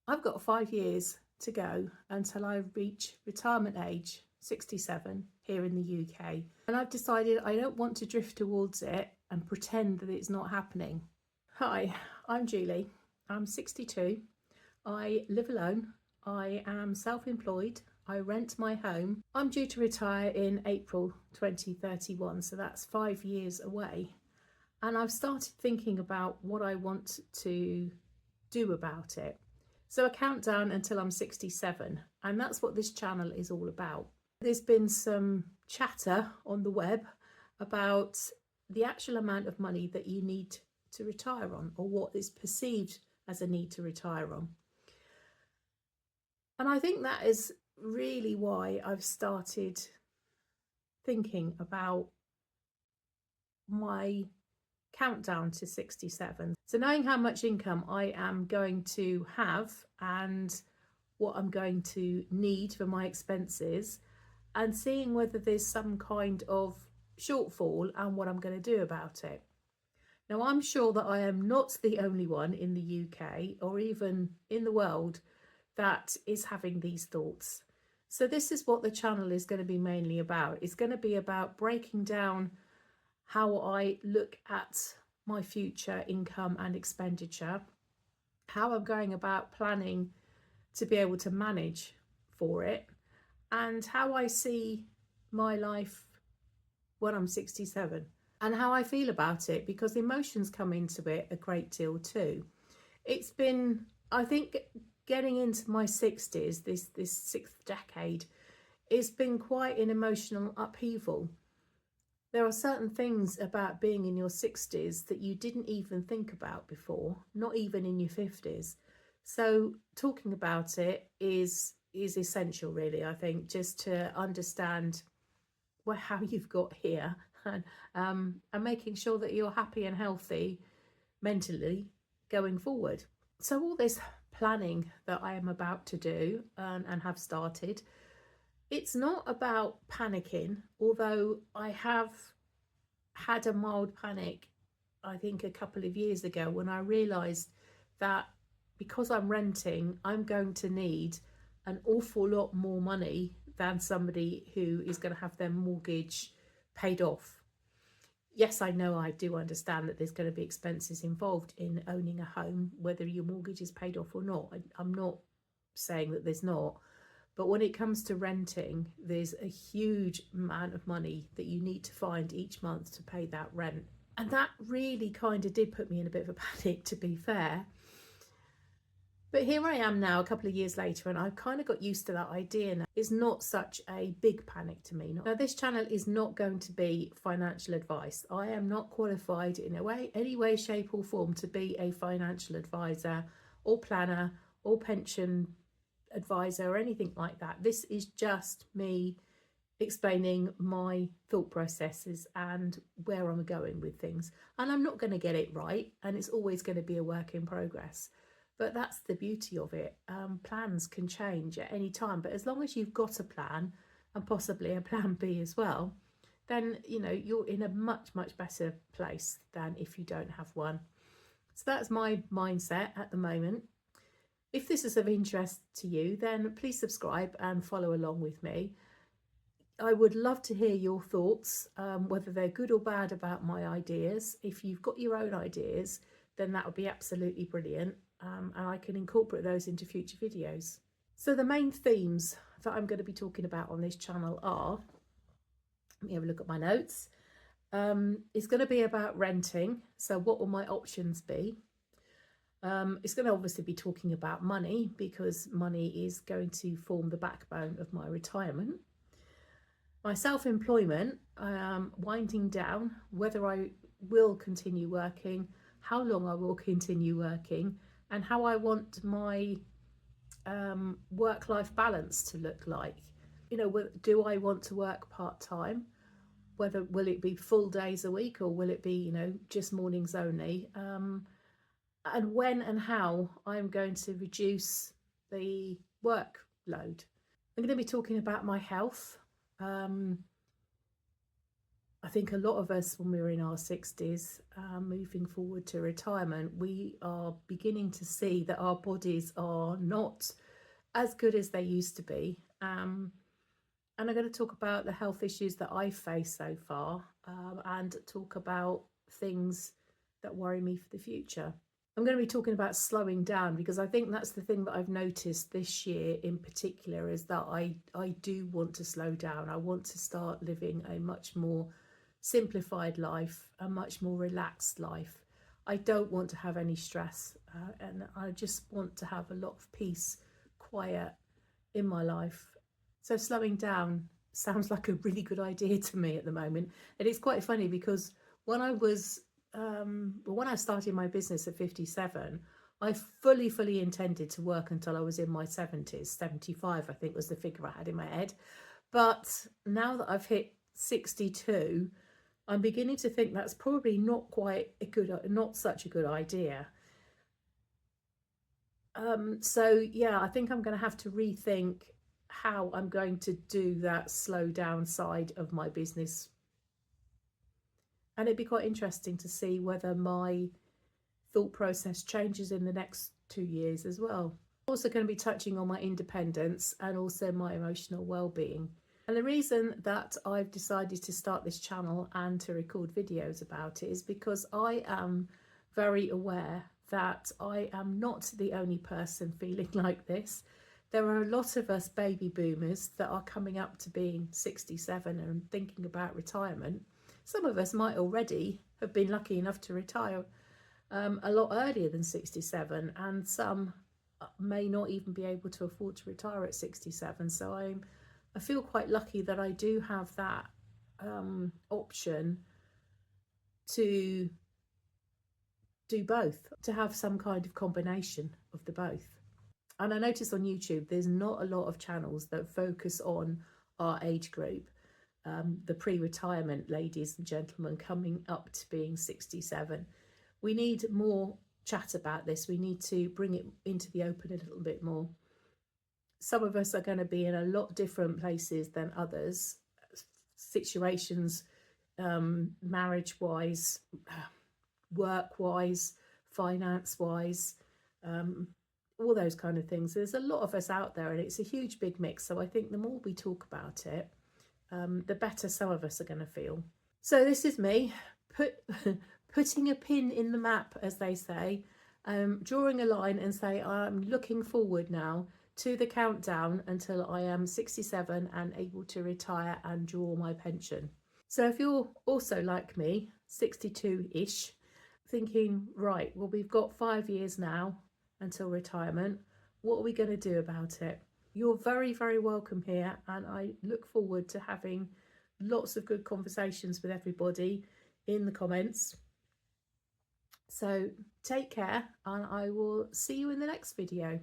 I've got 5 years to go until I reach retirement age, 67, here in the UK. And I've decided I don't want to drift towards it and pretend that it's not happening. Hi, I'm Julie. I'm 62. I live alone. I am self-employed. I rent my home. I'm due to retire in April 2031, so that's 5 years away. And I've started thinking about what I want to do about it. So a countdown until I'm 67, and that's what this channel is all about. There's been some chatter on the web about the actual amount of money that you need to retire on, or what is perceived as a need to retire on. And I think that is really why I've started thinking about my countdown to 67. So knowing how much income I am going to have and what I'm going to need for my expenses, and seeing whether there's some kind of shortfall and what I'm going to do about it. Now, I'm sure that I am not the only one in the UK or even in the world that is having these thoughts. So this is what the channel is going to be mainly about. It's going to be about breaking down how I look at my future income and expenditure, how I'm going about planning to be able to manage for it, and how I see my life when I'm 67 and how I feel about it, because emotions come into it a great deal too. It's been, I think, getting into my 60s, this sixth decade, it's been quite an emotional upheaval. There are certain things about being in your 60s that you didn't even think about before, not even in your 50s. So talking about it is essential, really, I think, just to understand how you've got here, and making sure that you're happy and healthy mentally going forward. So all this planning that I am about to do and have started, it's not about panicking, although I have had a mild panic, I think, a couple of years ago when I realised that because I'm renting, I'm going to need an awful lot more money than somebody who is going to have their mortgage paid off. Yes, I know, I do understand that there's going to be expenses involved in owning a home, whether your mortgage is paid off or not. I'm not saying that there's not. But when it comes to renting, there's a huge amount of money that you need to find each month to pay that rent. And that really kind of did put me in a bit of a panic, to be fair. But here I am now, a couple of years later, and I've kind of got used to that idea now. It's not such a big panic to me. Now, this channel is not going to be financial advice. I am not qualified in any way, shape or form to be a financial advisor or planner or pension advisor or anything like that. This is just me explaining my thought processes and where I'm going with things. And I'm not going to get it right, and it's always going to be a work in progress. But that's the beauty of it. Plans can change at any time, but as long as you've got a plan, and possibly a plan B as well, then you're in a much better place than if you don't have one. So that's my mindset at the moment. If this is of interest to you, then please subscribe and follow along with me. I would love to hear your thoughts, whether they're good or bad, about my ideas. If you've got your own ideas, then that would be absolutely brilliant. And I can incorporate those into future videos. So the main themes that I'm going to be talking about on this channel are, let me have a look at my notes. It's going to be about renting. So what will my options be? It's going to obviously be talking about money, because money is going to form the backbone of my retirement. My self-employment, winding down, whether I will continue working, how long I will continue working, and how I want my work-life balance to look like. Do I want to work part-time? Will it be full days a week, or will it be, just mornings only? And when and how I'm going to reduce the workload. I'm going to be talking about my health. I I think a lot of us, when we're in our 60s, moving forward to retirement, we are beginning to see that our bodies are not as good as they used to be. And I'm going to talk about the health issues that I've faced so far, and talk about things that worry me for the future. I'm going to be talking about slowing down, because I think that's the thing that I've noticed this year in particular, is that I do want to slow down. I want to start living a much more simplified life, a much more relaxed life. I don't want to have any stress, and I just want to have a lot of peace, quiet in my life. So slowing down sounds like a really good idea to me at the moment. And it's quite funny, because when I was when I started my business at 57, I fully intended to work until I was in my 70s. 75 I think was the figure I had in my head. But now that I've hit 62, I'm beginning to think that's probably not such a good idea. So yeah, I think I'm going to have to rethink how I'm going to do that slow down side of my business. And it'd be quite interesting to see whether my thought process changes in the next 2 years as well. I'm also going to be touching on my independence and also my emotional well-being. And the reason that I've decided to start this channel and to record videos about it is because I am very aware that I am not the only person feeling like this. There are a lot of us baby boomers that are coming up to being 67 and thinking about retirement. Some of us might already have been lucky enough to retire a lot earlier than 67, and some may not even be able to afford to retire at 67. So I feel quite lucky that I do have that option to do both, to have some kind of combination of the both. And I noticed on YouTube there's not a lot of channels that focus on our age group, the pre-retirement ladies and gentlemen coming up to being 67. We need more chat about this. We need to bring it into the open a little bit more. Some of us are going to be in a lot different places than others, situations, marriage-wise, work-wise, finance-wise, all those kind of things. There's a lot of us out there, and it's a huge big mix. So I think the more we talk about it, the better some of us are going to feel. So this is me putting a pin in the map, as they say, drawing a line and say I'm looking forward now to the countdown until I am 67 and able to retire and draw my pension. So if you're also like me, 62-ish, thinking, right, well, we've got 5 years now until retirement, what are we going to do about it? You're very welcome here, and I look forward to having lots of good conversations with everybody in the comments. So take care, and I will see you in the next video.